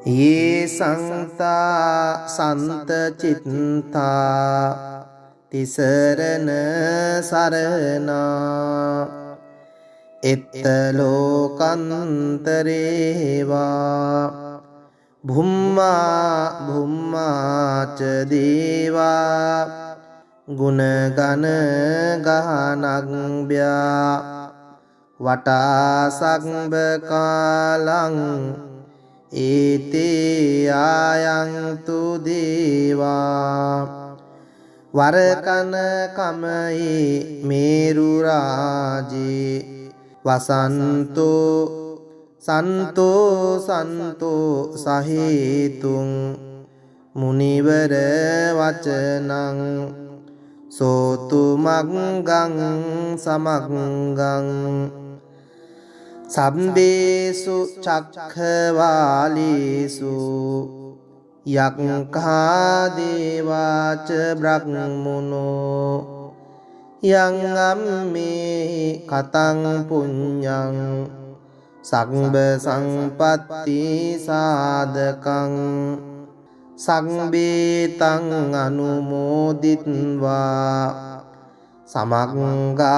ये संता संत चित्ता तिसरन सरना इत्तलोकंतरेवा भुम्मा भुम्मा च देवा गुणगण गहनज्ञा वटा संबकालं एते आयन्तु देवा वरकन कमये मेरुराजे वसन्तो संतो संतो सहेतुं मुनिवर वचनं सोतु मग्गं समग्गं सब्बेषु चक्रवालेषु यज्ञदेवा च ब्रह्मणो यं अम्मे कतं पुण्यं सर्व संपत्ति साधकं संवेतं अनुमोदित्वा समग्गा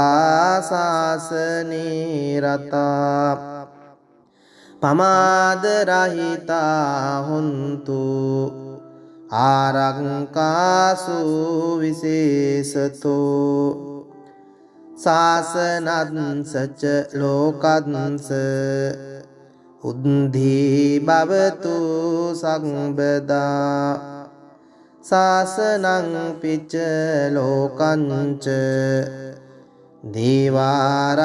शासने रता पमादरहिता हुन्तु आरङ्कासु विशेषतो शासनंस च लोकंस उद्धि भवतु सर्वदा शासनं पिच लोकंच देवारङ्कन्तु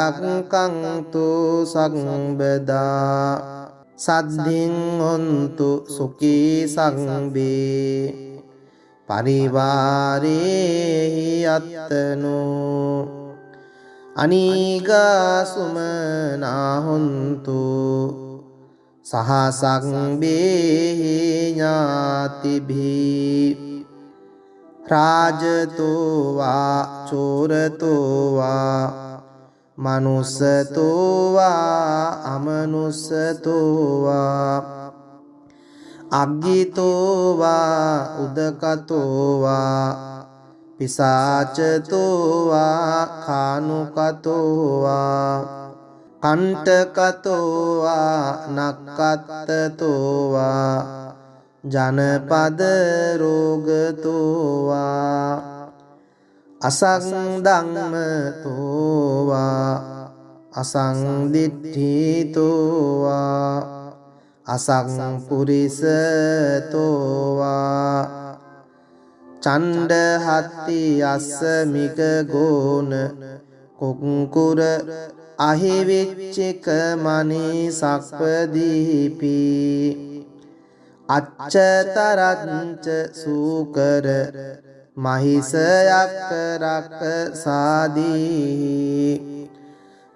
सर्वदा सद्धिं होन्तु सुखी सर्वे परिवारे यत्नो अनीगा सुमना हुन्तु सह सर्वे ज्ञातिभिः राजतो वा चोरतो वा मनुष्यतो वा अमनुष्यतो वा अज्ञितो वा उदकतो वा पिशाचतो वा खानुकतो वा कंटकतो वा नक्कत्तो वा जनपद रोगतो वा असंदम्मतो वा असंदिठितो वा असंपुरिसतो वा चंडहत्ति अस्मिक गोन कुंकुर अहिविच्चिक मणि सक्पदीपी अच्छतरंच सूकर महिषयक्रक सादी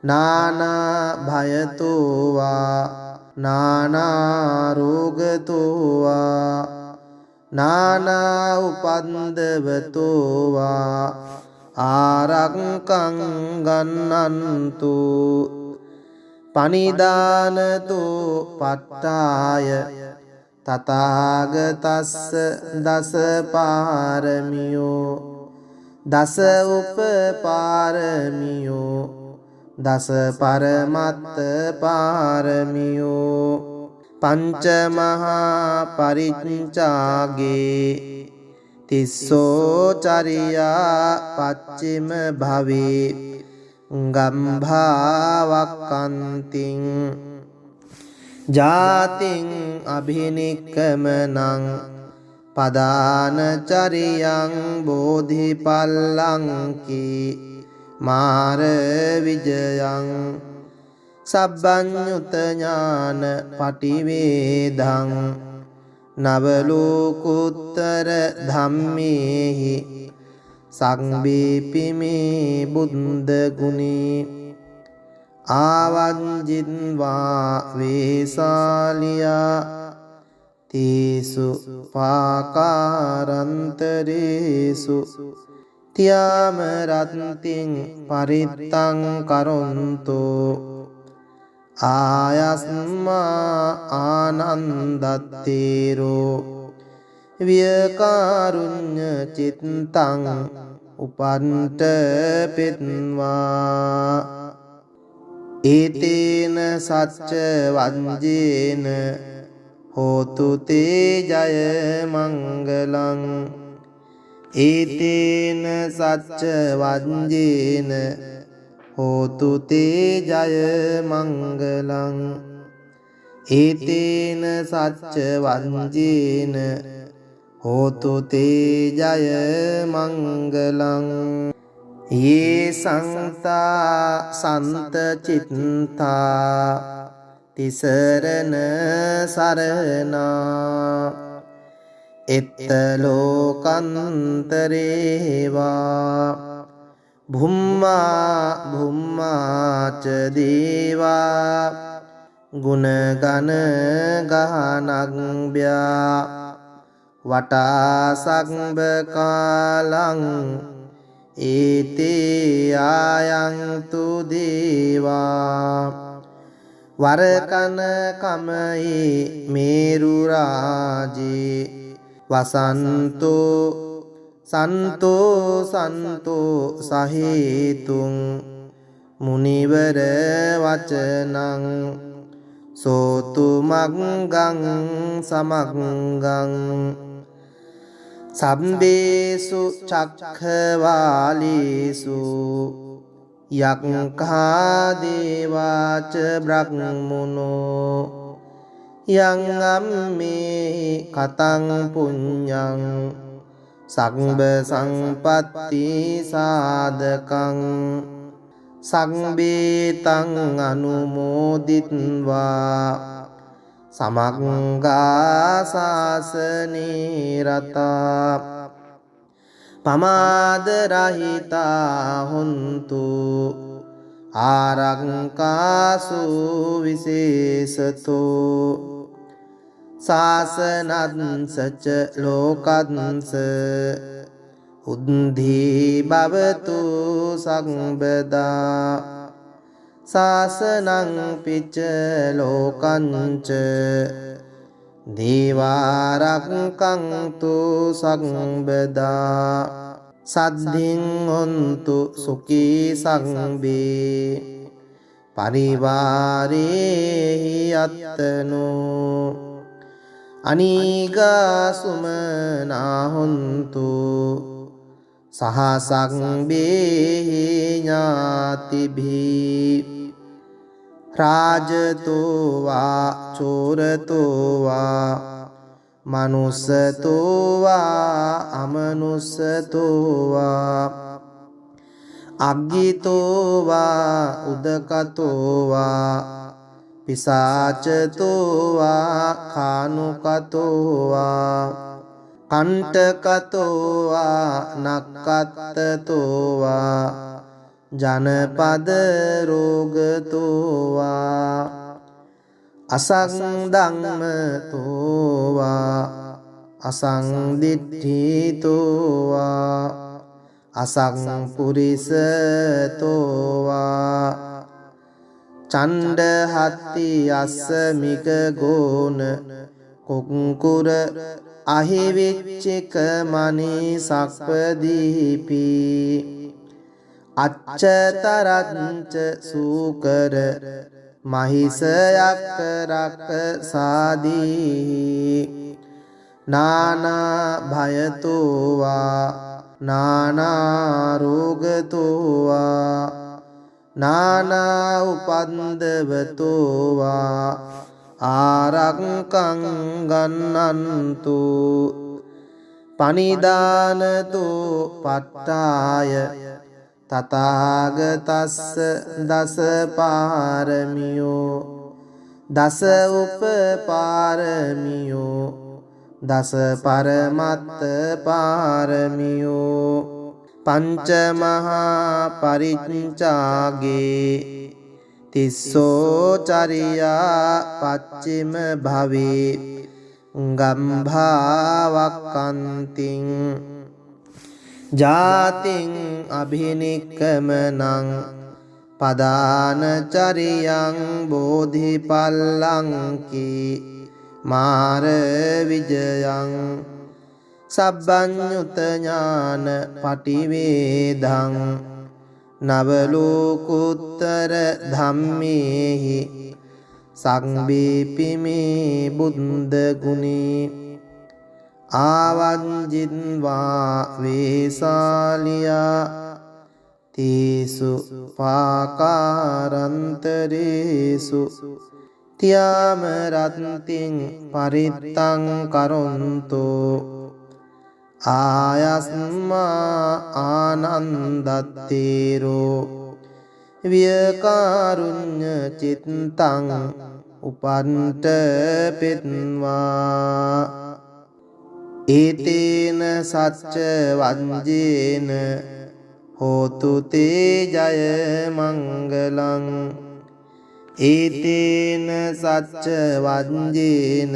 नाना भयतो वा नाना रोगतो वा नाना उपद्रवतो वा आरङ्कं गन्नन्तु पनिदानतो पट्टाय तथागतस्य दश पारमियो दश उपपारमियो दश परमत्त पारमियो पंच महापरिचागे तिस्सोचर्या पश्चिम भवे गम्भावकन्तिं जातिं अभिनिक्कमनं पदानचर्यं बोधिपल्लङ्की मारविजयं सब्बञ्युतज्ञान पटिवेदं नवलोकोत्तर धम्मेहि संवेपि मे बुद्धगुणे आवञ्जिन्वा वेशालिया तेषु पाकारान्तरेषु त्यामरन्तिं परित्तं करोन्तु ආයස්මා ආනන්දත්තේරෝ වියකාරුඤ්ඤ චිත්තං උපන්ත පෙත්වා ඒතේන සච්ච වංජේන හෝතු තේ ජය මංගලං ඒතේන සච්ච වංජේන හෝතු තේ ජය මංගලං ඒතේන සච්ච වංජේන හෝතු තේ ජය මංගලං යේ සංතා සන්ත චිත්තා තිසරණ සරණා එත්ත ලෝකන්තරේවා භුම්මා භුම්මාච දේවා ගුණගන ගහනග්භ්‍යා වටා සග්බ කාලං ඒතේ ආයන්තු දේවා වරකන කමයේ මේරු රාජේ වසන්තෝ සන්තෝ සන්තෝ සහේතුං මුනිවර වචනං සෝතු මග්ගං සමග්ගං සම්බේසු චක්ඛවාලේසු යක්ඛා දේවාච බ්‍රහ්මනෝ යං අම්මේ කතං පුඤ්ඤං සග්බ සංපත්ති සාධකං සග්බේතං අනුමෝදිත්වා සමග්ගා සාසනේ රතා පමාද රහිතා හොන්තු ආරක්කාසු විශේෂතෝ සාසනංසච ලෝකංස උද්ධි භවතු සම්බදා සාසනං පිච්ච ලෝකංච දේවාරක්ඛන්තු සම්බදා සද්ධින් හොන්තු සුඛී සංබේ පරිවාරේහි අත්තනෝ අනීගා සුමනා හොන්තු සහසංබේහි ඥාතිභී රාජතෝ වා චෝරතෝ වා මනුස්සතෝ වා අමනුස්සතෝ වා අග්ගිතෝ වා උදකතෝ වා පිසාචතෝ වා කානුකතෝ වා කණ්ඨකතෝ වා නක්කත්තතෝ වා ජනපද රෝගතෝ වා අසංධම්මතෝ වා අසංදිට්ඨිතෝ වා අසංපුරිසතෝ වා චණ්ඩහත්ති අස්සමික ගෝන කුක්කුර අහිවිච්චික මනී සක්පදීපි අච්චතරංච සූකර මහිසයක් රක්ක සාදී නානා භයතෝවා නානා රෝගතෝවා නානා උපන්දවතෝවා ආරක්කං ගන්නන්තු පනිදානතෝ පට්ඨාය තථාගතස්ස දස පාරමියෝ දස උපපාරමියෝ දස පරමත්ත පාරමියෝ පංච මහා පරිච්ඡාගේ තිස්සෝ චරියා පච්චිම භවේ ගම්භාවක්කන්තිං ජාතිං අභිනික්කමනං පදානචරියං බෝධිපල්ලංකි මාර විජයං සබ්බඤ්ඤුත ඥාන පටිවේදං නවලෝකුත්තර ධම්මේහි සංබීපිමේ බුද්ධ ගුණේ ආවංජින්වා වේසාලියා තීසු පාකාරන්තරේසු තියාම රත්තිං පරිත්තං කරොන්තෝ ආයස්මා ආනන්දත්තේරෝ වියකාරුඤ්ඤ චිත්තං උපන්ට පෙත්වා ඒතේන සච්ච වංජේන හෝතු තේ ජය මංගලං ඒතේන සච්ච වංජේන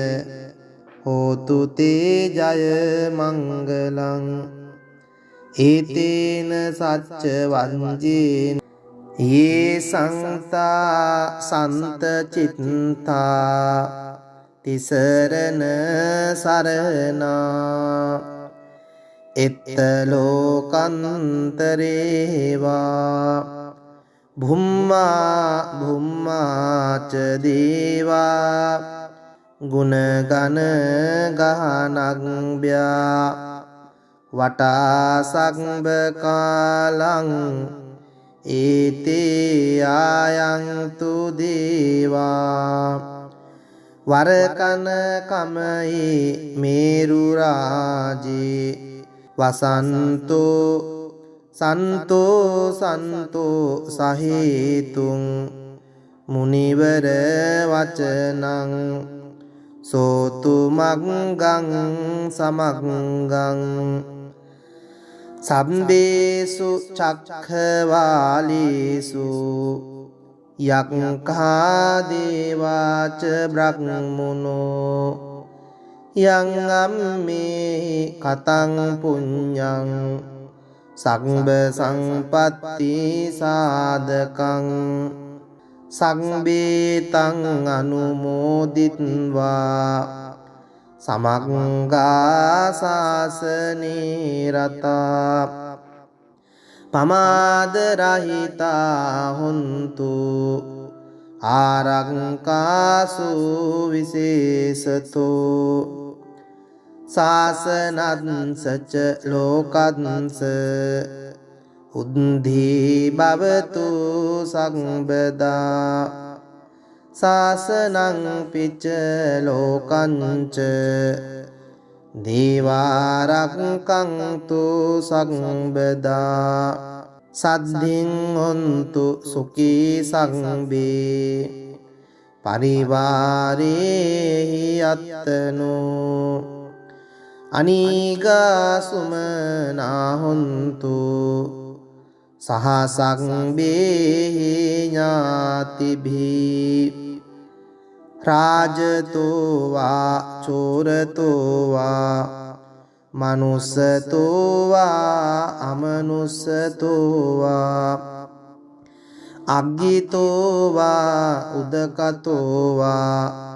හෝතු තේ ජය මංගලං ඒතේන සච්ච වංජේන යේ සංතා සන්ත චිත්තා තිසරණ සරණා එත්ත ලෝකන්තරේවා භුම්මා භුම්මාච දේවා ගුණගන ගහනග්භ්‍යා වටා සග්බ කාලං ඒතේ ආයන්තු දේවා වරකන කමයි මේරු රාජේ වසන්තෝ සන්තෝ සන්තෝ සහේතුං මුනිවර වචනං සෝතු මග්ගං සමග්ගං සම්බේසු චක්ඛවාලීසු යක්ඛා දේවාච බ්‍රහ්මනෝ යං අම්මේ කතං පුඤ්ඤං සග්බ සංපත්ති සාධකං සංබේතං අනුමෝදිත්වා සමග්ගා සාසනේ රතා පමාද රහිතා හොන්තු ආරක්කාසු විශේෂතෝ සාසනංසච ලෝකංස උද්ධි භවතු සම්බදා සාසනං පිච්ච ලෝකංච දේවාරක්ඛන්තු සම්බදා සද්ධින් හොන්තු සුඛී සංබේ පරිවාරේහි අත්තනෝ අනීගා සුමනා හොන්තු සහසංබේහි ඥාතිභී රාජතෝ වා චෝරතෝ වා මනුස්සතෝ වා අමනුස්සතෝ වා අග්ගිතෝ වා උදකතෝ වා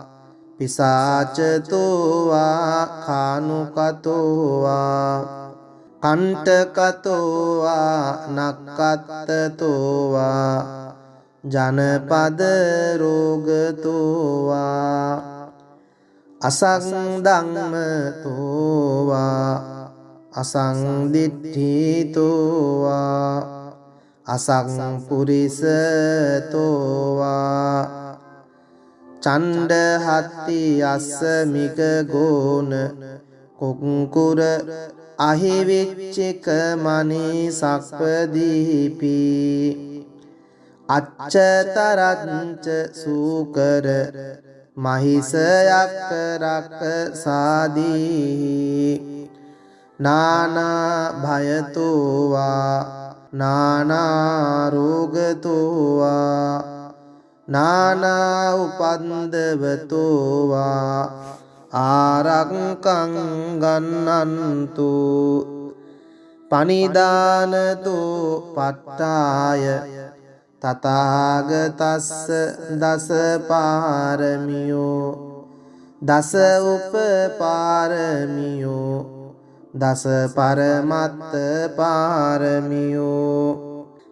පිසාචතෝ වා කානුකතෝ වා කණ්ඨකතෝ වා නක්කත්තතෝ වා ජනපද රෝගතෝ වා අසංධම්මතෝ වා අසංදිට්ඨිතෝ වා අසංපුරිසතෝ වා චණ්ඩහත්ති අස්සමික ගෝන කුක්කුර අහිවිච්චික මනී සක්පදීපි අච්චතරංච සූකර මහිසයක් රක්ක සාදී නානා භයතෝ වා නානා රෝගතෝ වා නානා උපන්දවතෝ වා ආරක්ඛං ගන්නන්තු පනිදානතෝ පට්ඨාය තථාගතස්ස දස පාරමියෝ දස උපපාරමියෝ දස පරමත්ත පාරමියෝ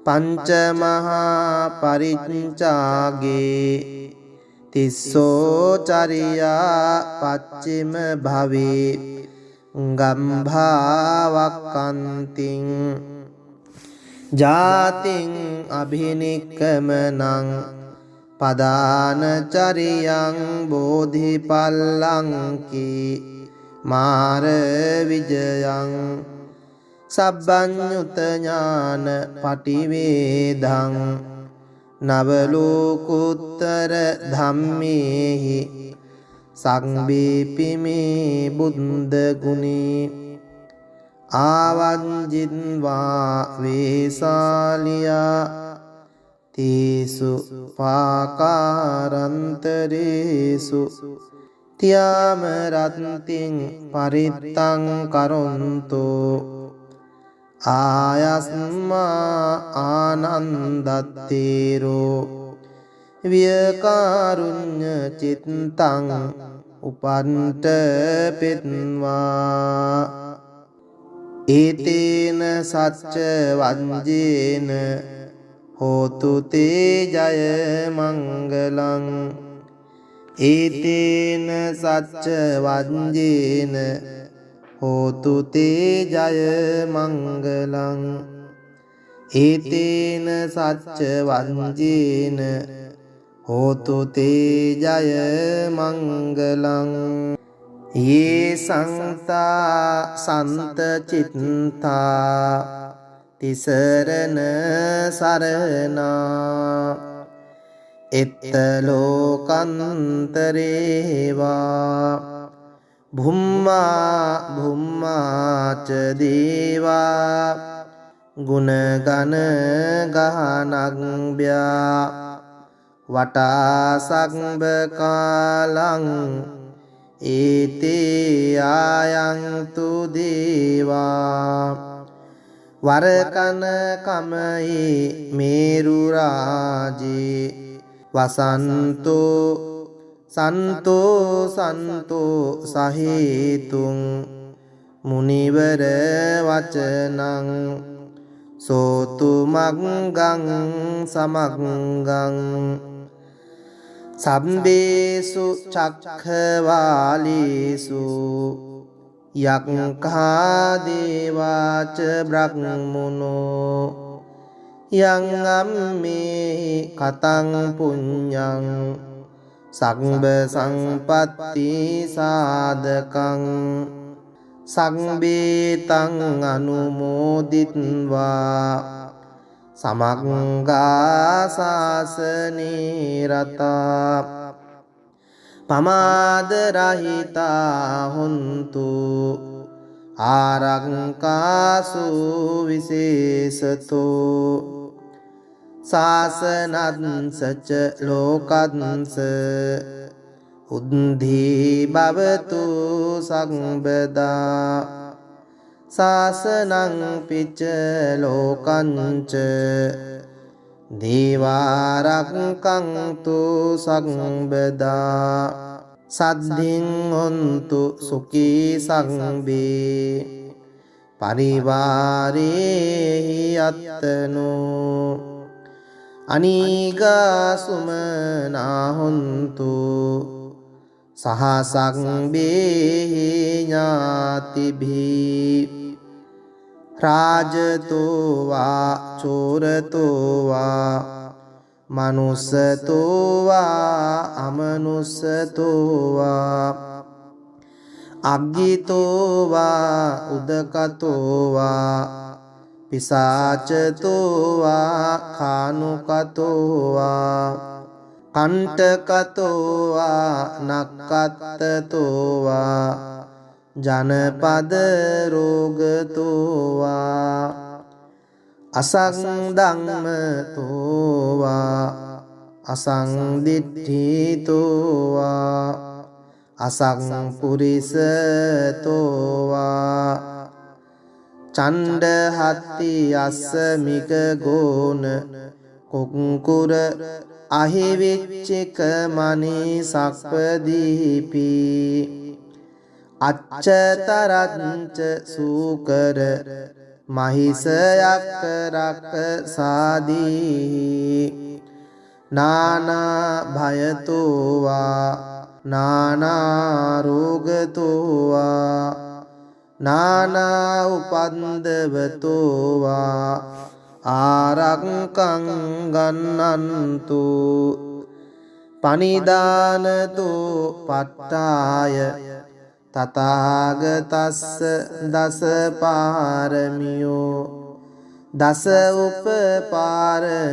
පංච මහා පරිච්ඡාගේ තිස්සෝ චරියා පච්චිම භවේ ගම්භාවක්කන්තිං ජාතිං අභිනික්කමනං පදාන චරියං බෝධිපල්ලංකී මාර විජයං සබ්බඤ්ඤුත ඥාන පටිවේදං නවලෝකුත්තර ධම්මේහි සංබීපිමේ බුද්ධ ගුණේ ආවංජින්වා වේසාලියා තීසු පාකාරන්තරේසු තියාම රත්තිං පරිත්තං කරොන්තෝ ආයස්මා ආනන්දත්තේරෝ වියකාරුඤ්ඤ චිත්තං උපන්ත පෙත්වා ඒතේන සච්ච වංජේන හෝතු තේ ජය මංගලං ඒතේන සච්ච වංජේන හෝතු තේ ජය මංගලං ඒතේන සච්ච වංජේන හෝතු තේ ජය මංගලං යේ සංතා සන්ත චිත්තා තිසරණ සරණා එත්ත ලෝකන්තරේවා භුම්මා භුම්මාච දේවා ගුණගන ගහනග්භ්‍යා වටා සග්බ කාලං ඒතේ ආයන්තු දේවා වරකන කමයි මේරු රාජේ වසන්තෝ සන්තෝ සන්තෝ සහේතුං මුනිවර වචනං සෝතු මග්ගං සමග්ගං සම්බේසු චක්ඛවාලේසු යක්ඛා දේවාච බ්‍රහ්මනෝ යං අම්මේ කතං පුඤ්ඤං සග්බ සංපත්ති සාධකං සංබේතං අනුමෝදිත්වා සමග්ගා සාසනේ රතා පමාද රහිතා හොන්තු ආරක්කාසු විශේෂතෝ සාසනංසච ලෝකංස උද්ධි භවතු සම්බදා සාසනං පිච්ච ලෝකංච දේවාරක්ඛන්තු සම්බදා සද්ධින් හොන්තු සුඛී සංබේ පරිවාරේහි අත්තනෝ අනීගා සුමනා හොන්තු සහ සංබේහි ඥාතිභී රාජතෝ වා චෝරතෝ වා මනුස්සතෝ වා අමනුස්සතෝ වා අග්ගිතෝ වා උදකතෝ වා පිසාචතෝ වා කානුකතෝ වා කණ්ඨකතෝ වා නක්කත්තතෝ වා ජනපද රෝගතෝ වා අසංධම්මතෝ වා අසංදිට්ඨිතෝ වා අසංපුරිසතෝ වා චණ්ඩහත්ති අස්සමික ගෝන කුංකුර අහිවිච්චික මනී සක්පදීපි අච්චතරච්ච සූකර මහිසයක් රක්ක සාදී නානා භයතෝවා නානා රෝගතෝවා නානා උපන්දවතෝවා ආරක්කං ගන්නන්තු පනිදානතු පට්ඨාය තථාගතස්ස දස පාරමියෝ දස උපපාරමියෝ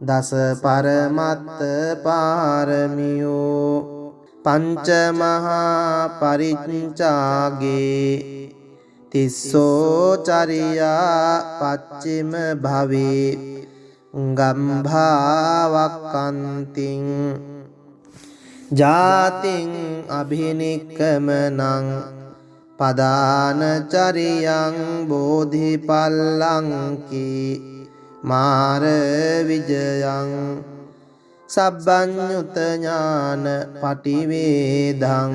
දස පරමත්ත පාරමියෝ පංච මහා පරිච්ඡාගේ තිස්සෝ චරියා පච්චිම භවේ ගම්භාවක්කන්තිං ජාතිං අභිනික්කමනං පදානචරියං බෝධිපල්ලංකී මාර විජයං සබ්බඤ්ඤුත ඥාන පටිවේදං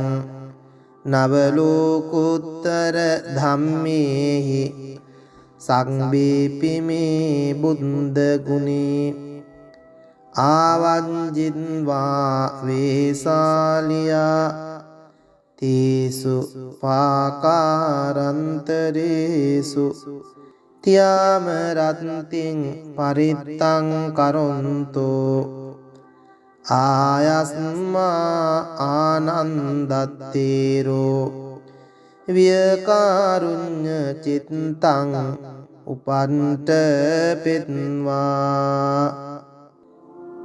නවලෝකුත්තර ධම්මේහි සංබීපිමේ බුද්ධ ගුණේ ආවංජින්වා වේසාලියා තීසු පාකාරන්තරේසු තියාම රත්තිං පරිත්තං කරොන්තෝ ආයස්මා ආනන්දත්තේරෝ වියකාරුඤ්ඤ චිත්තං උපන්ට පෙත්වා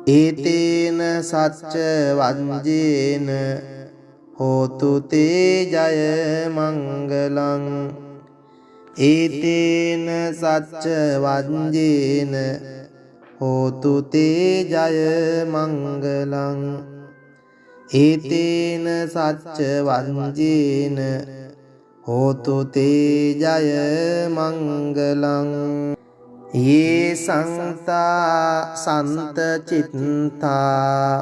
ඒතේන සච්ච වංජේන හෝතු තේ ජය මංගලං ඒතේන සච්ච වංජේන හෝතු තේ ජය මංගලං ඒතේන සච්ච වංජේන හෝතු තේ ජය මංගලං යේ සංතා සන්ත චිත්තා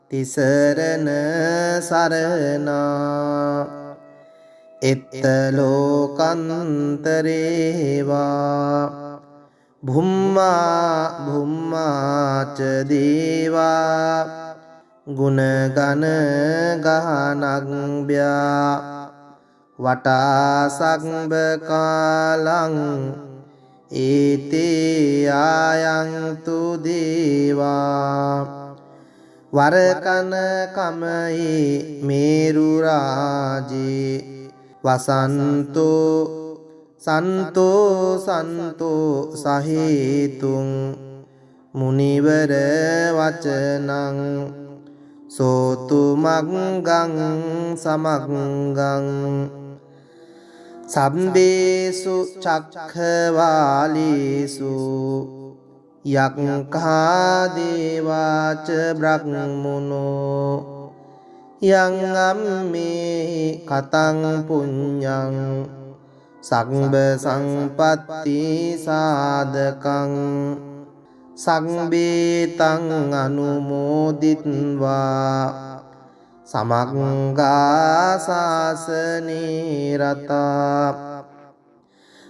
තිසරණ සරණා එත්ත ලෝකන්තරේවා භුම්මා භුම්මාච දේවා ගුණගන ගහනග්භ්‍යා වටා සක්බ කාලං ඒතේ ආයන්තු දේවා වරකන කමයි මේරු රාජේ වසන්තෝ සන්තෝ සන්තෝ සහේතුං මුනිවර වචනං සෝතු මග්ගං සමග්ගං සම්බේසු චක්ඛවාලීසු යක්ඛා දේවාච බ්‍රහ්මනෝ යං අම්මේ කතං පුඤ්ඤං සග්බ සංපත්ති සාධකං සංබේතං අනුමෝදිත්වා සමග්ගා සාසනේ රතා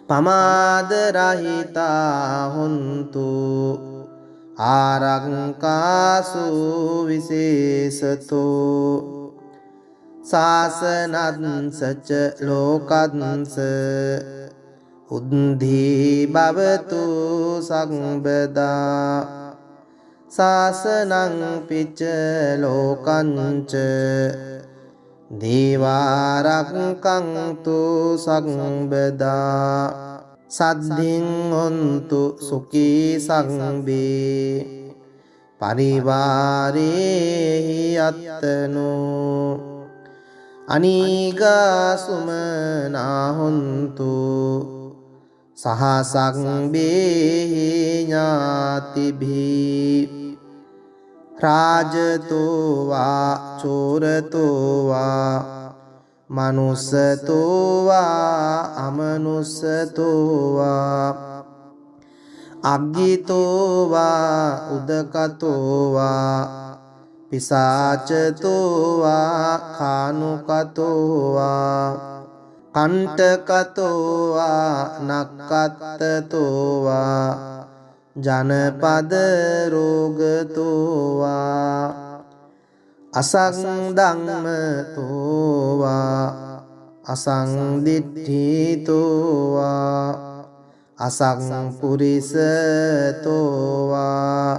පමාද රහිතා හොන්තු ආරක්කාසු විශේෂතෝ සාසනංසච ලෝකංස උද්ධි භවතු සම්බදා සාසනං පිච්ච ලෝකංච දේවාරක්ඛන්තු සම්බදා සද්ධින් හොන්තු සුඛී සංබේ පරිවාරේහි අත්තනෝ අනීගාසුමනා හොන්තු සහසංබේහි ඥාතිභී රාජතෝ වා චෝරතෝ වා මනුස්සතෝ වා අමනුස්සතෝ වා අග්ගිතෝ වා උදකතෝ වා පිසාචතෝ වා කානුකතෝ වා කණ්ඨකතෝ වා නක්කත්තතෝ වා ජනපද රෝගතෝ වා අසංධම්මතෝ වා අසංදිට්ඨිතෝ වා අසංපුරිසතෝ වා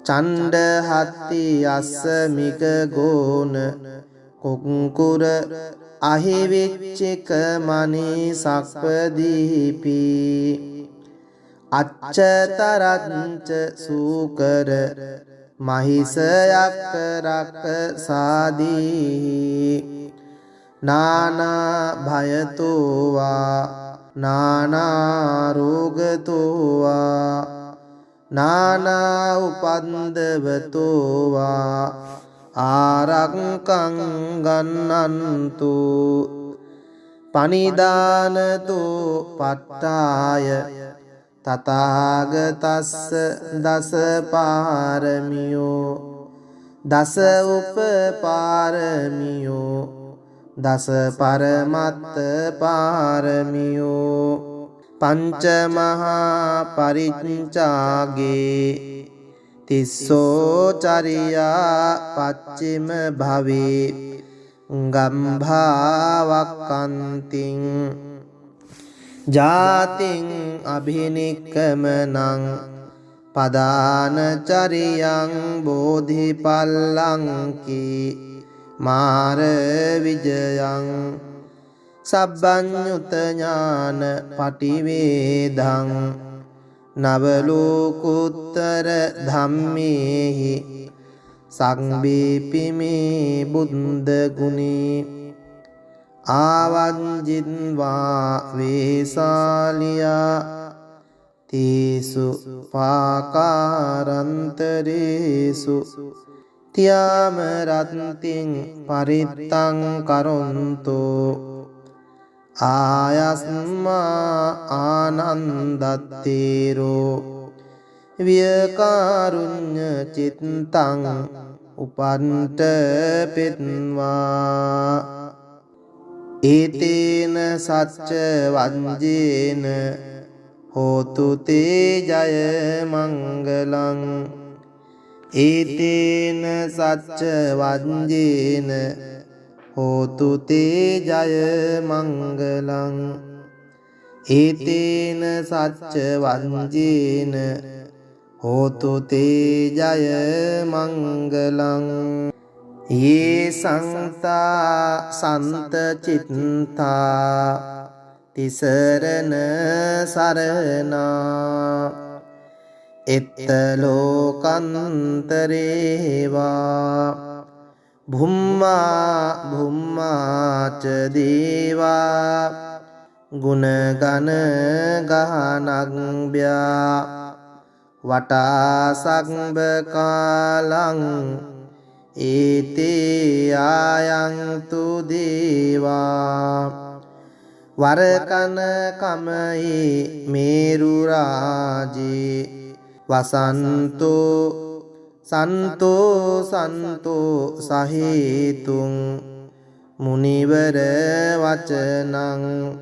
චණ්ඩහත්ති අස්සමික ගෝන කුක්කුර අහිවිච්චික මනී සක්පදීපි අච්චතරච්ච සූකර මහිසයක් රක්ක සාදී නානා භයතෝ වා නානා රෝගතෝ වා නානා උපන්දවතෝ වා ආරක්කං ගන්නන්තු පනිදානතෝ පට්ඨාය තථාගතස්ස දස පාරමියෝ දස උපපාරමියෝ දස පරමත්ත පාරමියෝ පංච මහා පරිච්ඡාගේ තිස්සෝ චරියා පච්චිම භවේ ගම්භාවක්කන්තිං ජාතිං අභිනික්කමනං පදානචරියං බෝධිපල්ලංකී මාර විජයං සබ්බඤ්ඤුත ඥාන පටිවේදං නවලෝකුත්තර ධම්මේහි සංබීපිමේ බුද්ධ ගුණේ ආවංජින්වා වේසාලියා තීසු පාකාරන්තරේසු තියාම රත්තිං පරිත්තං කරොන්තෝ ආයස්මා ආනන්දත්තේරෝ වියකාරුඤ්ඤ චිත්තං උපන්ට පෙත්වා ඒතේන සච්ච වංජේන හෝතු තේ ජය මංගලං ඒතේන සච්ච වංජේන හෝතු තේ ජය මංගලං ඒතේන සච්ච වංජේන හෝතු තේ ජය මංගලං යේ සංතා සන්ත චිත්තා තිසරණ සරණා එත්ත ලෝකන්තරේවා භුම්මා භුම්මාච දේවා ගුණගන ගහනග්භ්‍යා වටා සග්බ කාලං ඒතේ ආයන්තු දේවා වරකන කමයි මේරු රාජේ වසන්තෝ සන්තෝ සන්තෝ සහේතුං මුනිවර වචනං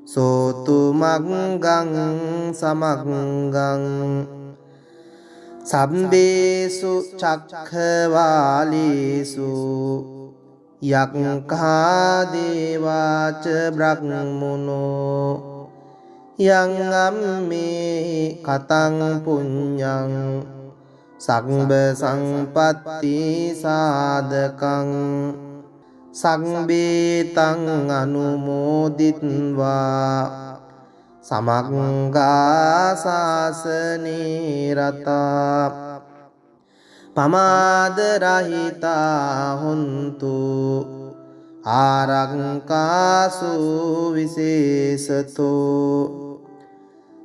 සෝතු මග්ගං සමග්ගං සම්බේසු චක්ඛවාලීසු යක්ඛා දේවාච බ්‍රහ්මනෝ යං අම්මේ කතං පුඤ්ඤං සග්බ සංපත්ති සාධකං සංබේතං අනුමෝදිත්වා සමග්ගා සාසනේ රතා පමාද රහිතා හොන්තු ආරක්කාසු විශේෂතෝ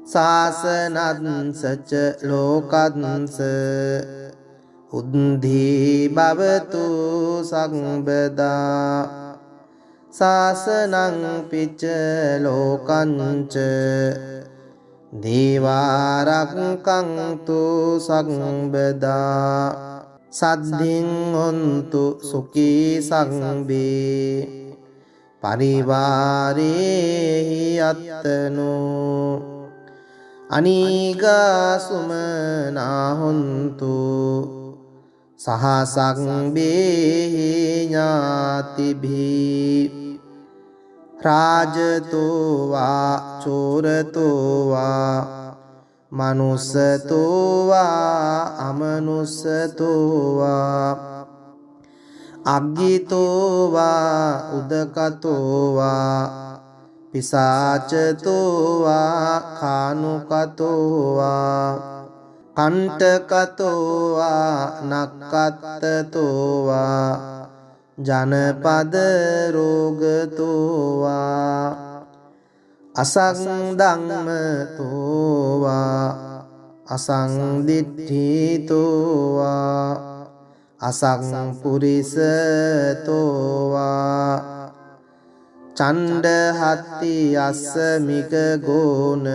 සාසනංසච ලෝකංස උද්ධි භවතු සම්බදා සාසනං පිච්ච ලෝකංච දේවාරක්කන්තු සග්බදා සද්ධින් හොන්තු සුඛී සංබේ පරිවාරේහි අත්තනෝ අනීගාසුමනා හොන්තු සහසංබේහි ඥාතිභී රාජතෝවා චෝරතෝවා මනුස්සතෝවා අමනුස්සතෝවා අග්ගිතෝවා උදකතෝවා පිසාචතෝවා කානුකතෝවා කණ්ඨකතෝවා නක්කත්තතෝවා ජනපද රෝගතෝවා අසංදම්මතෝවා අසංදිට්ඨිතෝවා අසංපුරිසතෝවා චණ්ඩහත්ති අස්සමික ගෝන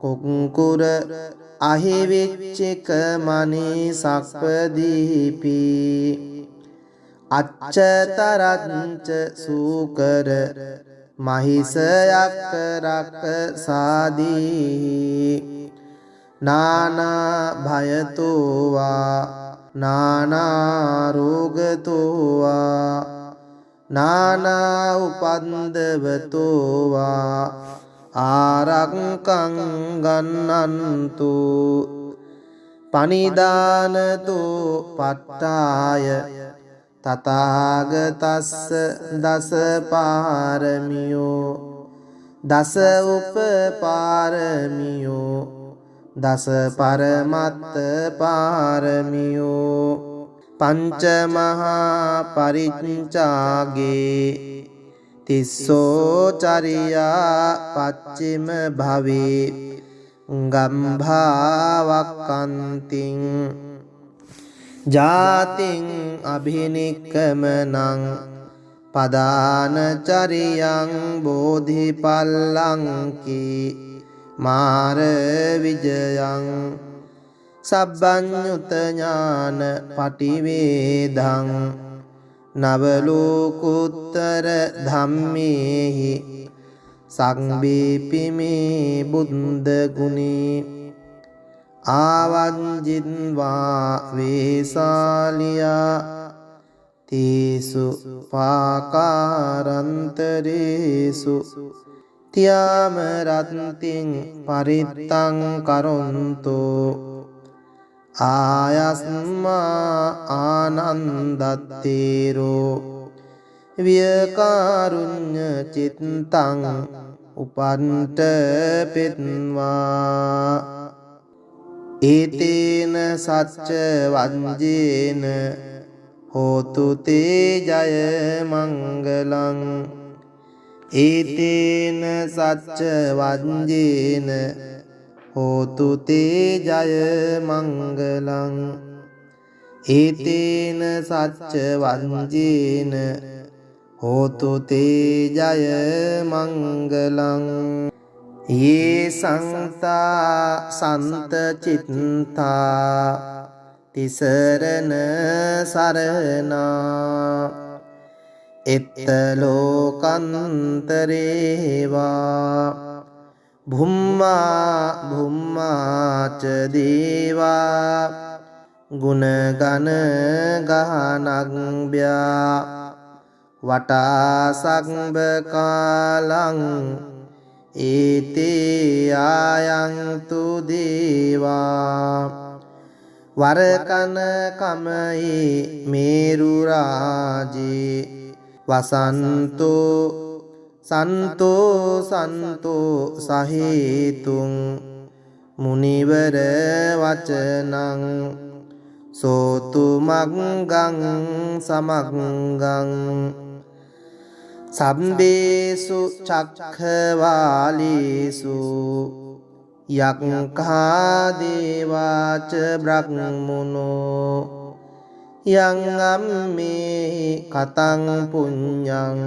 කුක්කුර අහිවිච්චික මනී සක්පදීපි අච්චතරච්ච සූකර මහිසයක් රක්ක සාදී නානා භයතෝවා නානා රෝගතෝවා නානා උපන්දවතෝවා ආරක්කං ගන්නන්තු පනිදානතෝ පට්ඨාය තථාගතස්ස දස පාරමියෝ දස උපපාරමියෝ දස පරමත්ත පාරමියෝ පංච මහා පරිච්ඡාගේ තිස්සෝ චරියා පච්චිම භවේ ගම්භාවක්කන්තිං ජාතින් අභිනික්කමනං පදානචරියං බෝධිපල්ලංකී මාර විජයං සබ්බඤ්ඤුත ඥාන පටිවේදං නවලෝකුත්තර ධම්මේහි සංබීපිමේ බුද්ධ ගුණේ ආවංජින්වා වේසාලියා තීසු පාකාරන්තරේසු තියාම රත්තිං පරිත්තං කරොන්තෝ ආයස්මා ආනන්දත්තේරෝ වියකාරුඤ්ඤ චිත්තං උපන්ත පෙත්වා ඒතේන සච්ච වංජේන හෝතු තේ ජය මංගලං ඒතේන සච්ච වංජේන හෝතු තේ ජය මංගලං ඒතේන සච්ච වංජේන හෝතු තේ ජය මංගලං ये संता संत चित्ता तिसरन सरना इत्तलोकंतरेवा भुम्मा भुम्मा च देवा गुणगण गहनग्भ्या वटा संबकालं ඒතේ ආයන්තු දේවා වරකන කමයි මේරු රාජේ වසන්තෝ සන්තෝ සන්තෝ සහේතුං මුනිවර වචනං සෝතු මග්ගං සමග්ගං සම්බේසු චක්ඛවාලීසු යක්ඛා දේවාච බ්‍රහ්මනෝ යං අම්මේ කතං පුඤ්ඤං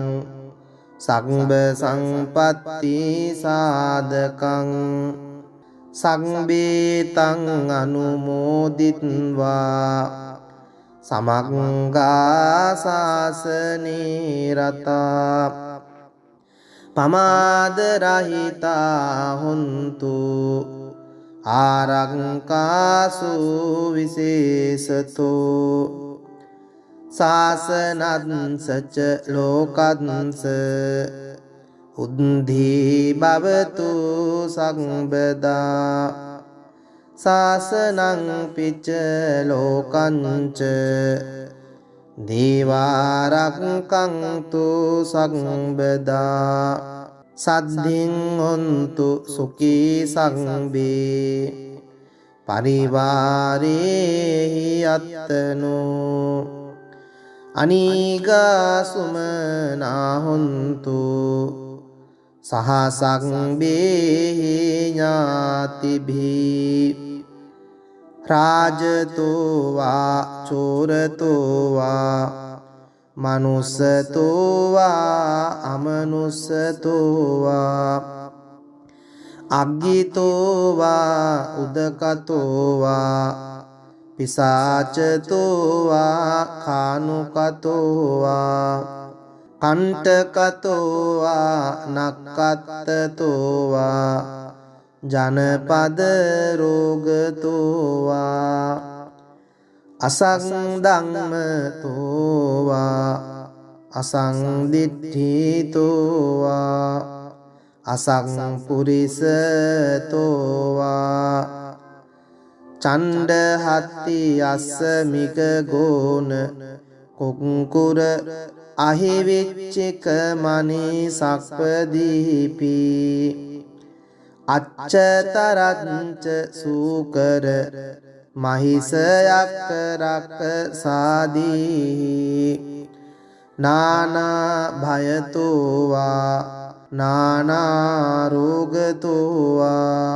සග්බ සංපත්ති සාදකං සංබේතං අනුමෝදිත්වා සමග්ගා සාසනේ රතා පමාද රහිතා හොන්තු ආරක්කාසු විශේෂතෝ සාසනංසච ලෝකංස උද්ධී භවතු සම්බදා සාසනං පිච්ච ලෝකංච දේවාරක්ඛන්තු සම්බදා සද්ධින් හොන්තු සුඛී සංබේ පරිවාරේහි අත්තනෝ අනීගා සුමනා හොන්තු සහසංබේහි ඥාතිභී රාජතෝ වා චෝරතෝ වා මනුස්සතෝ වා අමනුස්සතෝ වා අග්ගිතෝ වා උදකතෝ වා පිසාචතෝ වා කානුකතෝ වා කණ්ඨකතෝ වා නක්ඛත්තතෝ වා ජනපද රෝගතෝ වා අසංධම්මතෝ වා අසංදිට්ඨිතෝ වා අසංපුරිසතෝ වා චණ්ඩහත්ති අස්සමික ගෝන කුක්කුර අහිවිච්චික මනී සක්පදීපි අච්චතරංච සූකර මහිසයක් රක්ක සාදී නානා භයතෝ වා නානා රෝගතෝ වා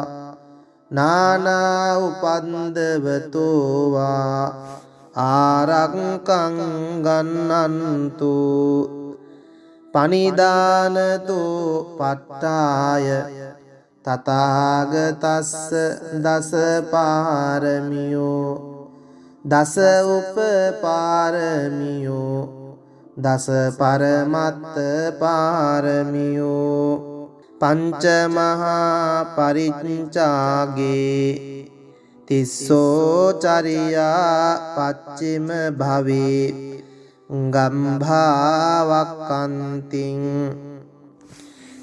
නානා උපන්දවතෝ වා ආරක්ඛං ගන්නන්තු පනිදානතෝ පට්ඨාය තථාගතස්ස දස පාරමියෝ දස උපපාරමියෝ දස පරමත්ත පාරමියෝ පංච මහා පරිච්ඡාගේ තිස්සෝ චරියා පච්චිම භවේ ගම්භාවක්කන්තිං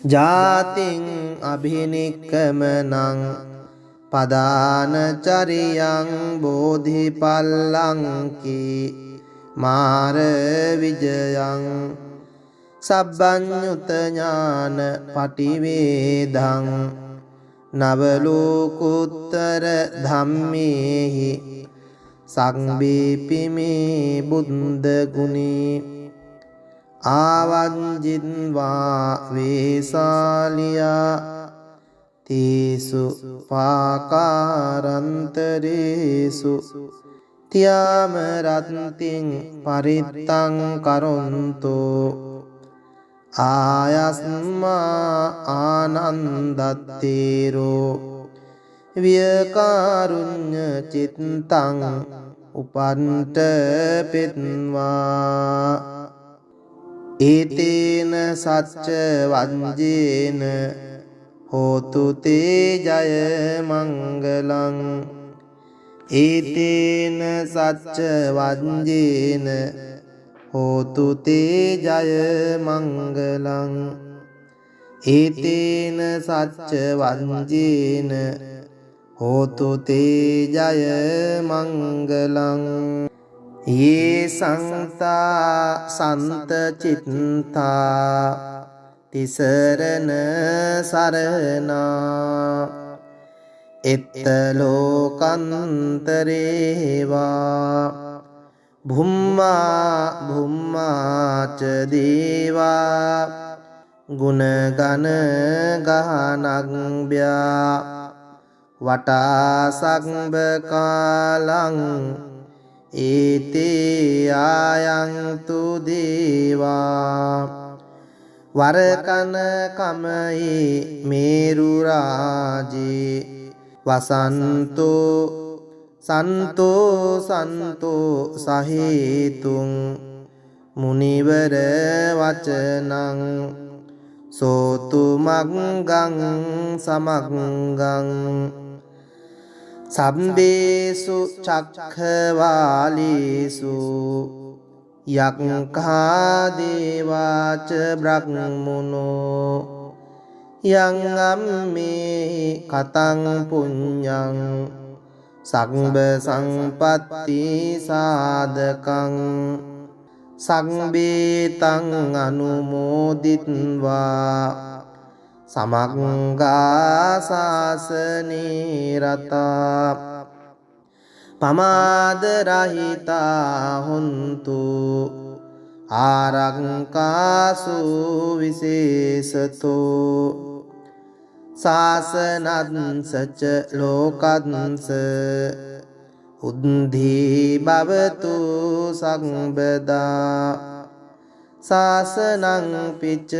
ජාතින් අභිනික්කමනං පදානචරියං බෝධිපල්ලංකී මාර විජයං සබ්බඤ්ඤුත ඥාන පටිවේදං නවලෝකුත්තර ධම්මේහි සංබීපිමේ බුද්ධ ගුණේ ආවංජින්වා වේසාලියා තීසු පාකාරන්තරේසු තියාම රත්තිං පරිත්තං කරොන්තෝ ආයස්මා ආනන්දත්තේරෝ වියකාරුඤ්ඤ චිත්තං උපන්ට පෙත්වා ඒතේන සච්ච වංජේන හෝතු තේ ජය මංගලං ඒතේන සච්ච වංජේන හෝතු තේ ජය මංගලං ඒතේන සච්ච වංජේන හෝතු තේ ජය මංගලං යේ සංතා සන්ත චිත්තා තිසරණ සරණා එත්ත ලෝකන්තරේවා භුම්මා භුම්මාච දේවා ගුණගන ගහනග්භ්‍යා වටා සග්බ කාලං ඒතේ ආයන්තු දේවා වරකන කමයි මේරු රාජේ වසන්තෝ සන්තෝ සන්තෝ සහේතුං මුනිවර වචනං සෝතු මග්ගං සමග්ගං සම්බේසු චක්ඛවාලීසු යක්ඛා දේවාච බ්‍රහ්මනෝ යං අම්මේ කතං පුඤ්ඤං සග්බ සංපත්ති සාධකං සංබේතං අනුමෝදිත්වා සමග්ගා සාසනේ රතා පමාද රහිතා හොන්තු ආරක්කාසු විශේෂතෝ සාසනංසච ලෝකංස උද්ධි භවතු සම්බදා සාසනං පිච්ච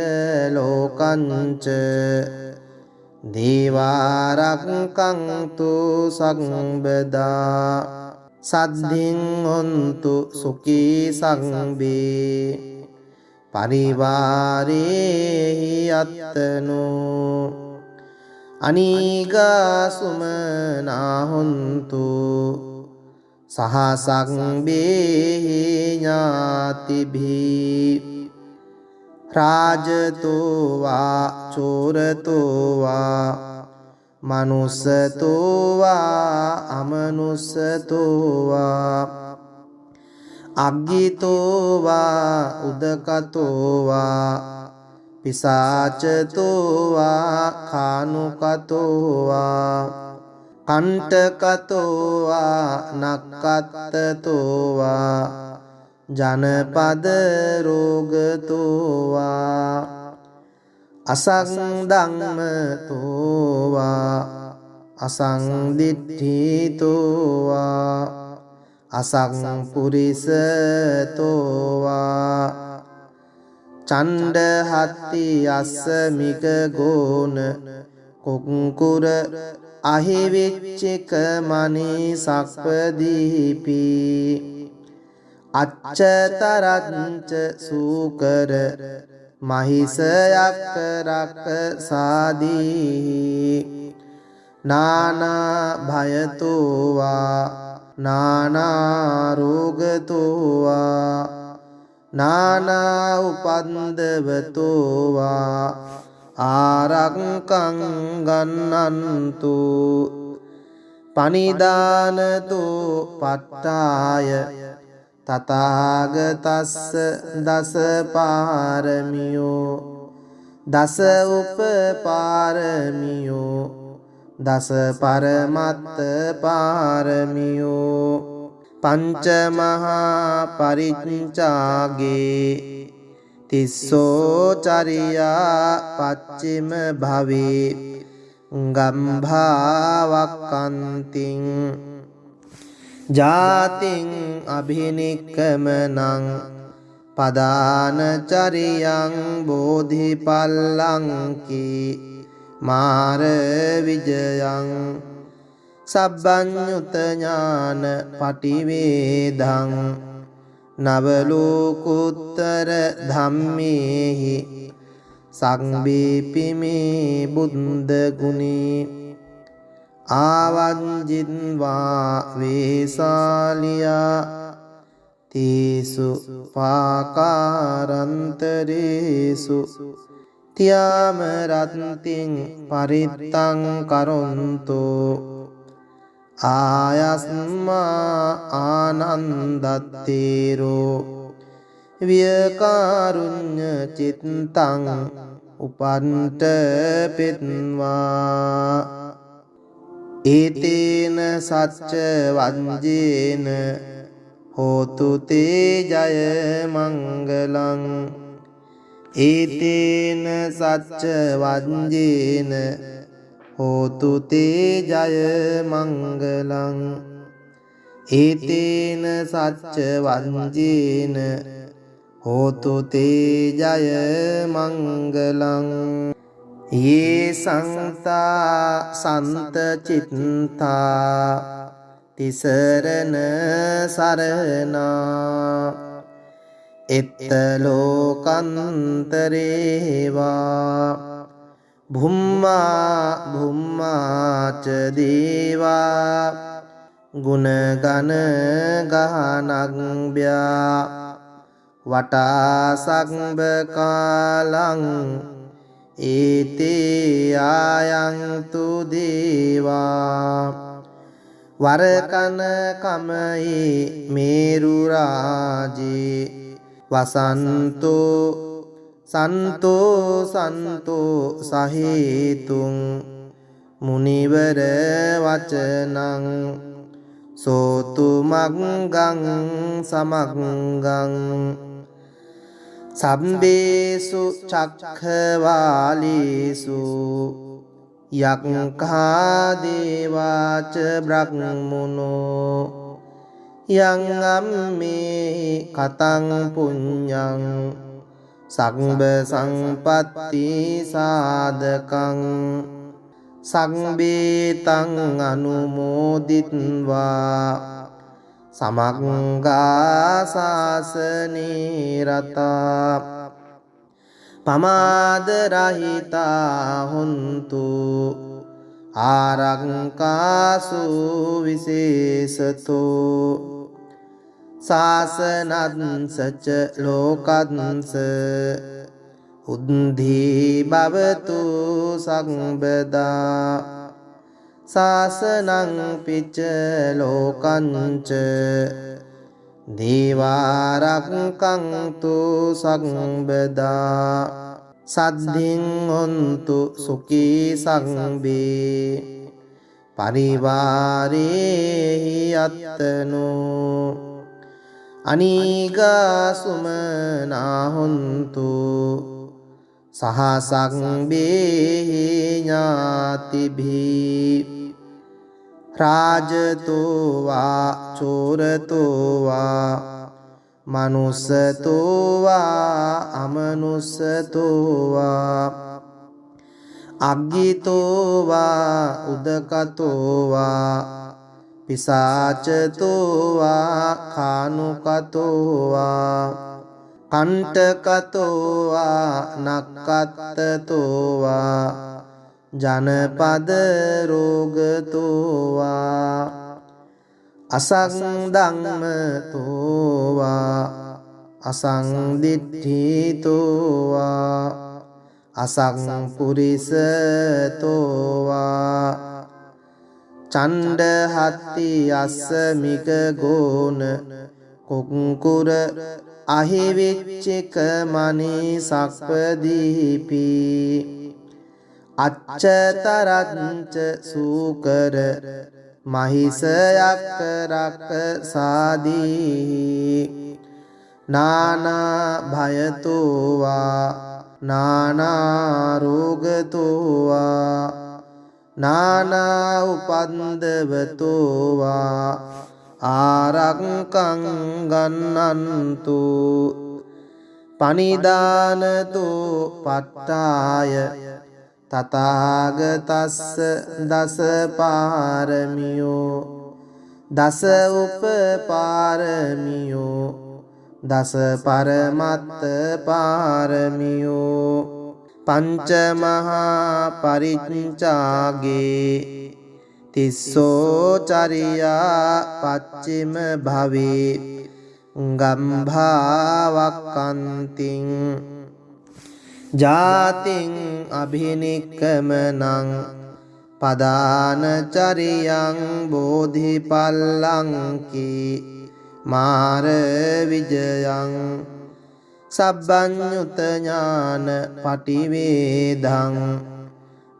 ලෝකංච දේවාරක්ඛන්තු සම්බදා සද්ධින් හොන්තු සුඛී සංබේ පරිවාරේ යත්තනෝ අනීගා සුමනා හොන්තු සහසංබේ ඥාතිභී රාජතෝ වා චෝරතෝ වා මනුස්සතෝ වා අමනුස්සතෝ වා අග්ගිතෝ වා උදකතෝ වා පිසාචතෝ වා කානුකතෝ වා කණ්ඨකතෝ වා නක්ඛත්තතෝ වා ජනපද රෝගතෝ වා අසංධම්මතෝ වා අසංදිට්ඨිතෝ වා අසංපුරිසතෝ වා චණ්ඩහත්ති අස්සමික ගෝන කුක්කුර අහිවිච්චික මනී සක්පදීපි අච්චතරංච සූකර මහිසයක් රක්ක සාදී නානා භයතෝ වා නානා රෝගතෝ වා නානා උපන්දවතෝ වා ආරක්ඛං ගන්නන්තු පනිදානතෝ පට්ඨාය තථාගතස්ස දස පාරමියෝ දස උපපාරමියෝ දස පරමත්ත පාරමියෝ පංච මහා පරිච්ඡාගේ තිස්සෝ චරියා පච්චිම භවේ ගම්භාවක්ඛන්තිං ජාතිං අභිනික්කමනං පදාන චරියං බෝධිපල්ලංකී මාර විජයං සබ්බඤ්ඤුත ඥාන පටිවේදං නවලෝකුත්තර ධම්මේහි සංබීපිමේ බුද්ධ ගුණේ ආවංජින්වා වේසාලියා තීසු පාකාරන්තරේසු තියාම රත්තිං පරිත්තං කරොන්තෝ ආයස්මා ආනන්දත්තේරෝ වියකාරුඤ්ඤ චිත්තං උපන්ත පෙත්වා ඒතේන සච්ච වංජේන හෝතු තේ ජය මංගලං ඒතේන සච්ච වංජේන හෝතු තේ ජය මංගලං ඒතේන සච්ච වංජේන හෝතු තේ ජය මංගලං ये සංතා සන්ත චිත්තා තිසරණ සරණා එත්ත ලෝකන්තරේවා භුම්මා භුම්මාච දේවා ගුණගන ගහනග්භ්‍යා වටා සග්බ කාලං ඒතේ ආයන්තු දේවා වරකන කමයි මේරු රාජේ වසන්තෝ සන්තෝ සන්තෝ සහේතුං මුනිවර වචනං සෝතු මග්ගං සමග්ගං සම්බේසු චක්ඛවාලේසු යක්ඛා දේවාච බ්‍රහ්මනෝ යං අම්මේ කතං පුඤ්ඤං සග්බ සංපත්ති සාධකං සග්බේතං අනුමෝදිත්වා සමග්ගා සාසනේ රතා පමාද රහිතා හොන්තු ආරක්කාසු විශේෂතෝ සාසනංසච ලෝකංස උද්ධි භවතු සම්බදා සාසනං පිච්ච ලෝකංච දේවාරක්ඛන්තු සම්බදා සද්ධින් හොන්තු සුඛී සම්බේ පරිවාරේහි අත්තනෝ අනීගා සුමනා හොන්තු සහ සම්බේහි ඥාතිභී රාජතෝ වා චෝරතෝ වා මනුස්සතෝ වා අමනුස්සතෝ වා අග්ගිතෝ වා උදකතෝ වා පිසාචතෝ වා කානුකතෝ වා කණ්ඨකතෝ වා නක්කත්තතෝ වා ජනපද රෝගතෝවා අසංධම්මතෝවා අසංදිට්ඨිතෝවා අසංපුරිසතෝවා චණ්ඩහත්ති අස්සමික ගෝන කුංකුර අහිවිච්චික මනී සක්පදීපී අච්චතරංච සූකර මහිසයක් රක්ක සාදී නානා භයතෝවා නානා රෝගතෝවා නානා උපන්දවතෝවා ආරක්ඛං ගන්නන්තු පනිදානතෝ පට්ඨාය තථාගතස්ස දස පාරමියෝ දස උපපාරමියෝ දස පරමත්ත පාරමියෝ පංච මහා පරිච්ඡාගේ තිස්සෝ චරියා පච්චිම භවේ ගම්භාවක්ඛන්තිං ජාතින් අභිනික්කමනං පදානචරියං බෝධිපල්ලංකි මාර විජයං සබ්බඤ්ඤුත ඥාන පටිවේදං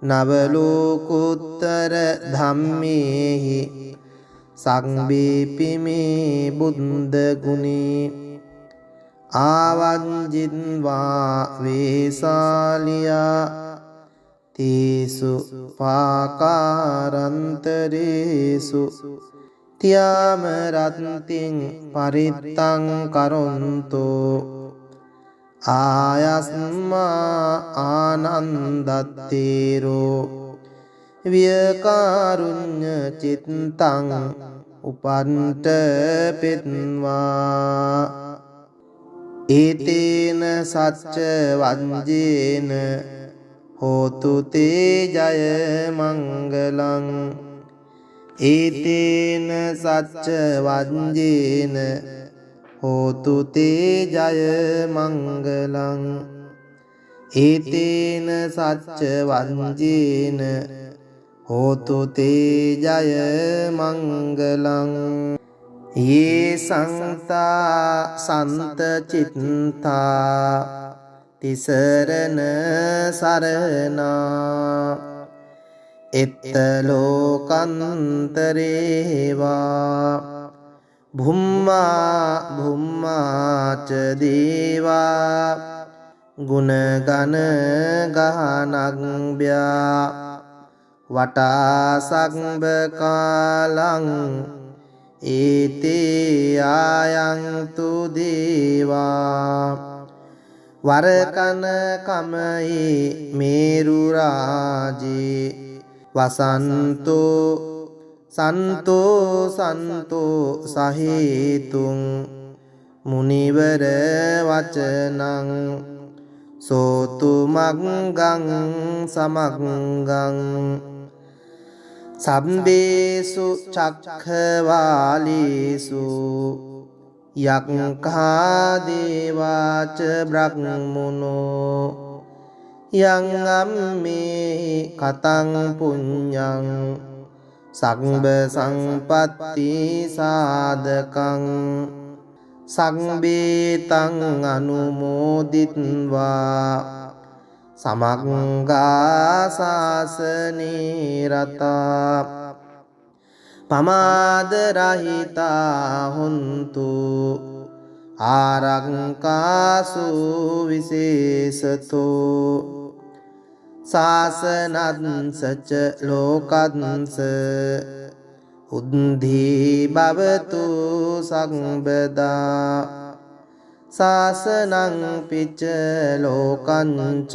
නවලෝකුත්තර ධම්මේහි සංබීපිමේ බුද්ධ ගුණේ ආවංජින්වා වේසාලියා තේසු පාකාරන්තරේසු තියාම රත්තිං පරිත්තං කරොන්තෝ ආයස්මා ආනන්දත්තේරෝ වියකාරුඤ්ඤ චිත්තං උපන්ට පෙත්වා ඒතේන සච්ච වංජේන හෝතු තේ ජය මංගලං ඒතේන සච්ච වංජේන හෝතු තේ ජය මංගලං ඒතේන සච්ච වංජේන හෝතු තේ ජය මංගලං යේ සංතා සන්ත චිත්තා තිසරණ සරණා එත්ත ලෝකන්තරේවා භුම්මා භුම්මාච දේවා ගුණගන ගහනග්භ්‍යා වටා සග්බ කාලං ඒතේ ආයන්තු දේවා වරකන කමයේ මේරු රාජේ වසන්තෝ සන්තෝ සන්තෝ සහේතුං මුනිවර වචනං සෝතු මග්ගං සමග්ගං සම්බේසු චක්ඛවාලේසු යක්ඛා දේවාච බ්‍රහ්මනෝ යං අම්මේ කතං පුඤ්ඤං සග්බ සම්පatti සාදකං සංබේතං අනුමෝදිත්වා සමග්ගා සාසනේ රතා පමාද රහිතා හොන්තු ආරක්කාසු විශේෂතෝ සාසනංසච ලෝකංස උද්ධි භවතු සම්බදා සාසනං පිච්ච ලෝකංච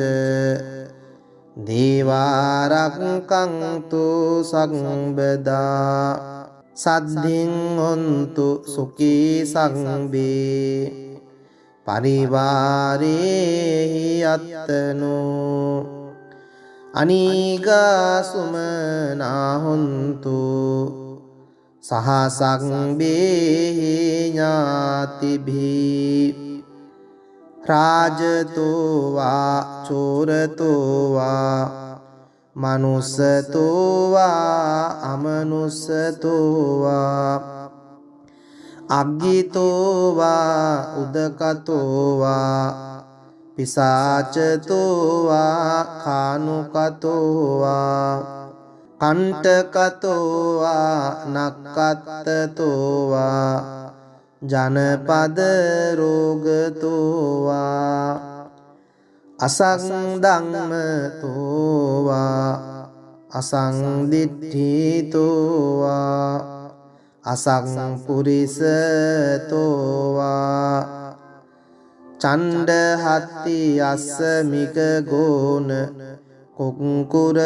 දේවාරක්ඛන්තු සම්බදා සද්ධින් හොන්තු සුඛී සංබේ පරිවාරේහි අත්තනෝ අනීගා සුමනා හොන්තු සහසංබේහි ඥාතිභී රාජතෝ වා චෝරතෝ වා මනුස්සතෝ වා අමනුස්සතෝ වා අග්ගිතෝ වා උදකතෝ වා පිසාචතෝ වා කානුකතෝ වා කණ්ඨකතෝ වා නක්කත්තතෝ වා ජනපද රෝගතෝ වා අසංධම්මතෝ වා අසංදිට්ඨිතෝ වා අසංපුරිසතෝ වා චණ්ඩහත්ති අස්සමික ගෝන කුක්කුර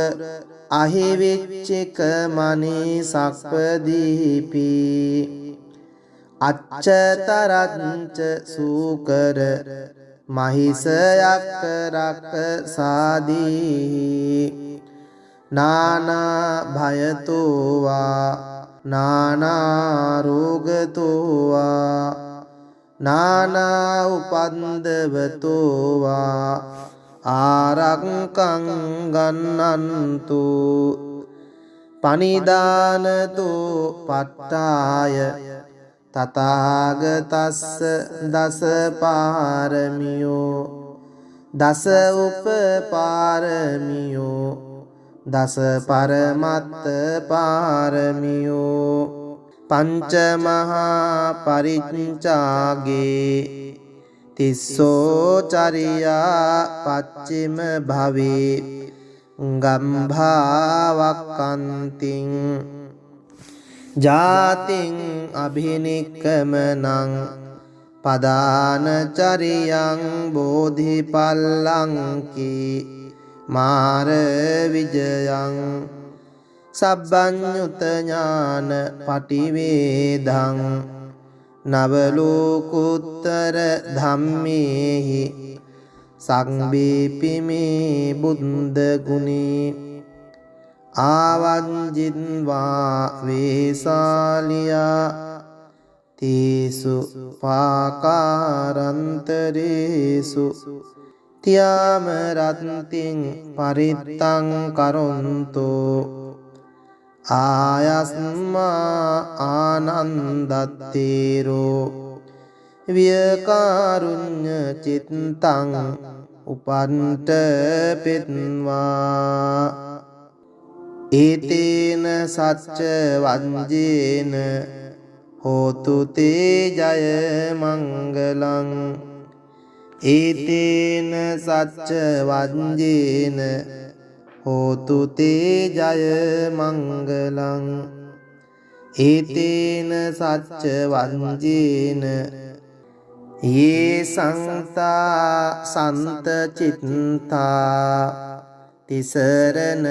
අහිවිච්චික මනී සක්පදීපි අච්චතරංච සූකර මහිසයක් රක්ක සාදී නානා භයතෝ වා නානා රෝගතෝ වා නානා උපන්දවතෝ වා ආරක්ඛං ගන්නන්තු පනිදානතෝ පට්ඨාය තථාගතස්ස දස පාරමියෝ දස උපපාරමියෝ දස පරමත්ත පාරමියෝ පංච මහා පරිච්ඡාගේ තිස්සෝ චරියා පච්චිම භවේ ගම්භාවක්කන්තිං ජාතිං අභිනික්කමනං පදානචරියං බෝධිපල්ලංකී මාර විජයං සබ්බඤ්ඤුත ඥාන පටිවේදං නවලෝකුත්තර ධම්මේහි සංබීපිමේ බුද්ධ ගුණේ ආවංජින්වා වේසාලියා තීසු පාකාරන්තරේසු තියාම රත්තිං පරිත්තං කරොන්තෝ ආයස්මා ආනන්දත්තේරෝ වියකාරුඤ්ඤ චිත්තං උපන්ත පෙත්වා ඒතේන සච්ච වංජේන හෝතු තේ ජය මංගලං ඒතේන සච්ච වංජේන හෝතු තේ ජය මංගලං ඒතේන සච්ච වංජේන යේ සංතා සන්ත චිත්තා තිසරණ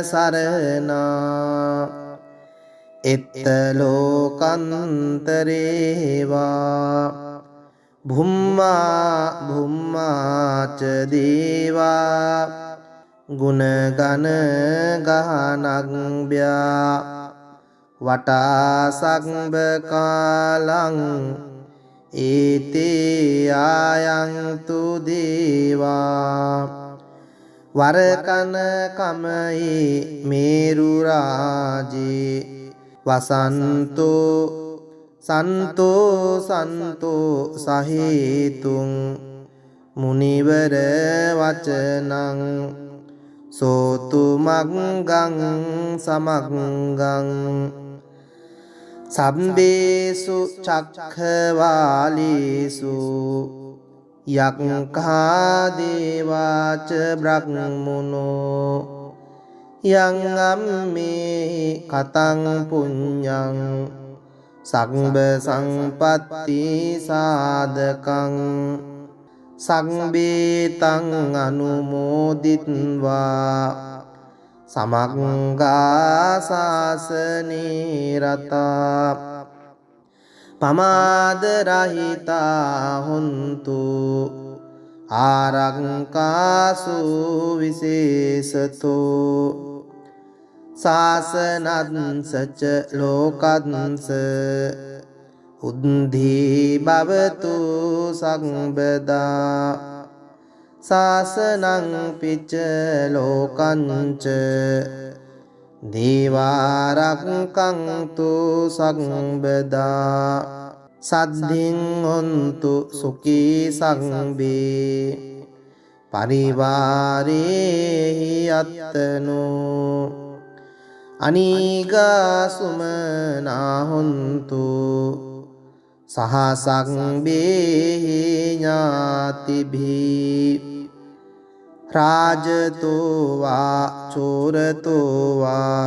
සරණා එත්ත ලෝකන්තරේවා භුම්මා භුම්මාච දේවා ගුණගන ගහනග්භ්‍යා වටා සග්බ කාලං ඒතේ ආයන්තු දේවා වරකන කමයි මේරු රාජේ වසන්තෝ සන්තෝ සන්තෝ සහේතුං මුනිවර වචනං සෝතු මග්ගං සමග්ගං සම්බේසු චක්ඛවාලීසු යක්ඛා දේවාච බ්‍රහ්මනෝ යං අම්මේ කතං පුඤ්ඤං සග්බ සංපත්ති සාධකං සංබේතං අනුමෝදිත්වා සමග්ගා සාසනේ රතා පමාද රහිතා හොන්තු ආරක්කාසු විශේෂතෝ සාසනංසච ලෝකංස උද්ධී භවතු සම්බදා සාසනං පිච්ච ලෝකංච දේවාරක්ඛන්තු සම්බදා සද්ධින් හොන්තු සුඛී සංබේ පරිවාරේහි අත්තනෝ අනීගා සුමනා හොන්තු සහ සංබේහි ඥාතිභී රාජතෝ වා චෝරතෝ වා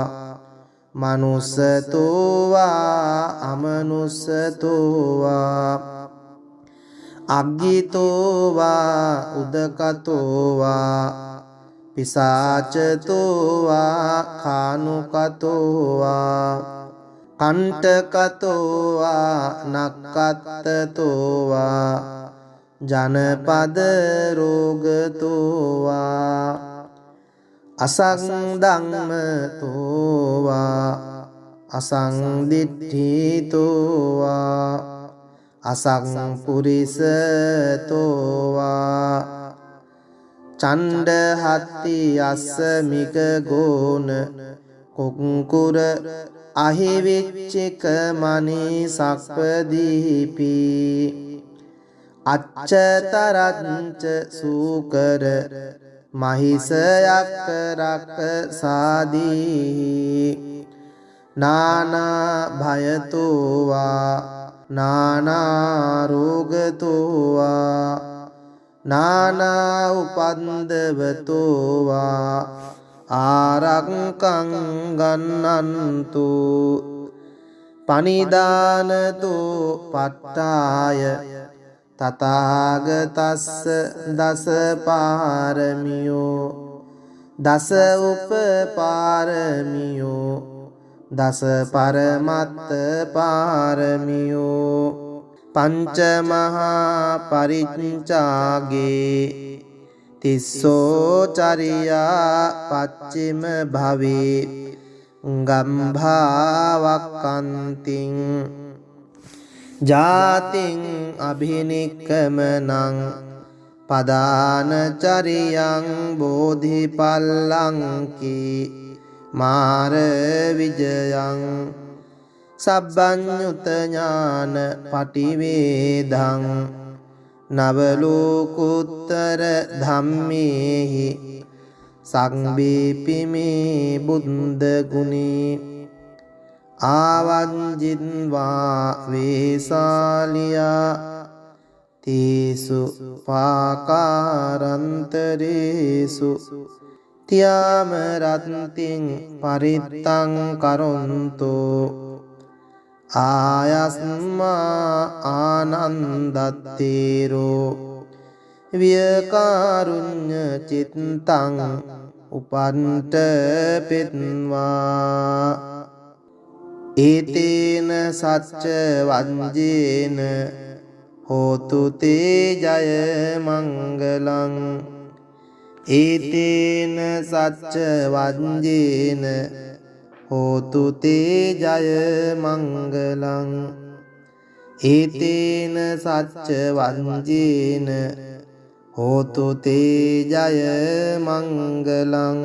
මනුස්සතෝ වා අමනුස්සතෝ වා අග්ගිතෝ වා උදකතෝ වා පිසාචතෝ වා කානුකතෝ වා කණ්ඨකතෝ වා නක්කත්තතෝ වා ජනපද රෝගතෝ වා අසංධම්මතෝ වා අසංදිට්ඨිතෝ වා අසංපුරිසතෝ වා චණ්ඩහත්ති අස්සමික ගෝන කුක්කුර අහිවිච්චික මනී සක්පදීපි අච්චතරංච සූකර මහිසයක් රක්ක සාදී නානා භයතෝවා නානා රෝගතෝවා නානා උපන්දවතෝවා ආරක්කං ගන්නන්තු පනිදානතෝ පට්ඨාය තථාගතස්ස දස පාරමියෝ දස උපපාරමියෝ දස පරමත්ත පාරමියෝ පංච මහා පරිච්ඡාගේ තිස්සෝ චරියා පච්චිම භවේ ගම්භාවක්ඛන්තිං ජාතිං අභිනික්කමනං පදාන චරියං බෝධිපල්ලංකි මාර විජයං සබ්බඤ්ඤුත ඥාන පටිවේදං නවලෝකුත්තර ධම්මේහි සංබීපිමේ බුද්ධ ගුණේ ආවංජින්වා වේසාලියා තේසු පාකාරන්තරේසු තියාම රත්තිං පරිත්තං කරොන්තෝ ආයස්මා ආනන්දත්තේරෝ වියකාරුඤ්ඤ චිත්තං උපන්ට පෙත්වා ඒතේන සච්ච වංජේන හෝතු තේ ජය මංගලං ඒතේන සච්ච වංජේන හෝතු තේ ජය මංගලං ඒතේන සච්ච වංජේන හෝතු තේ ජය මංගලං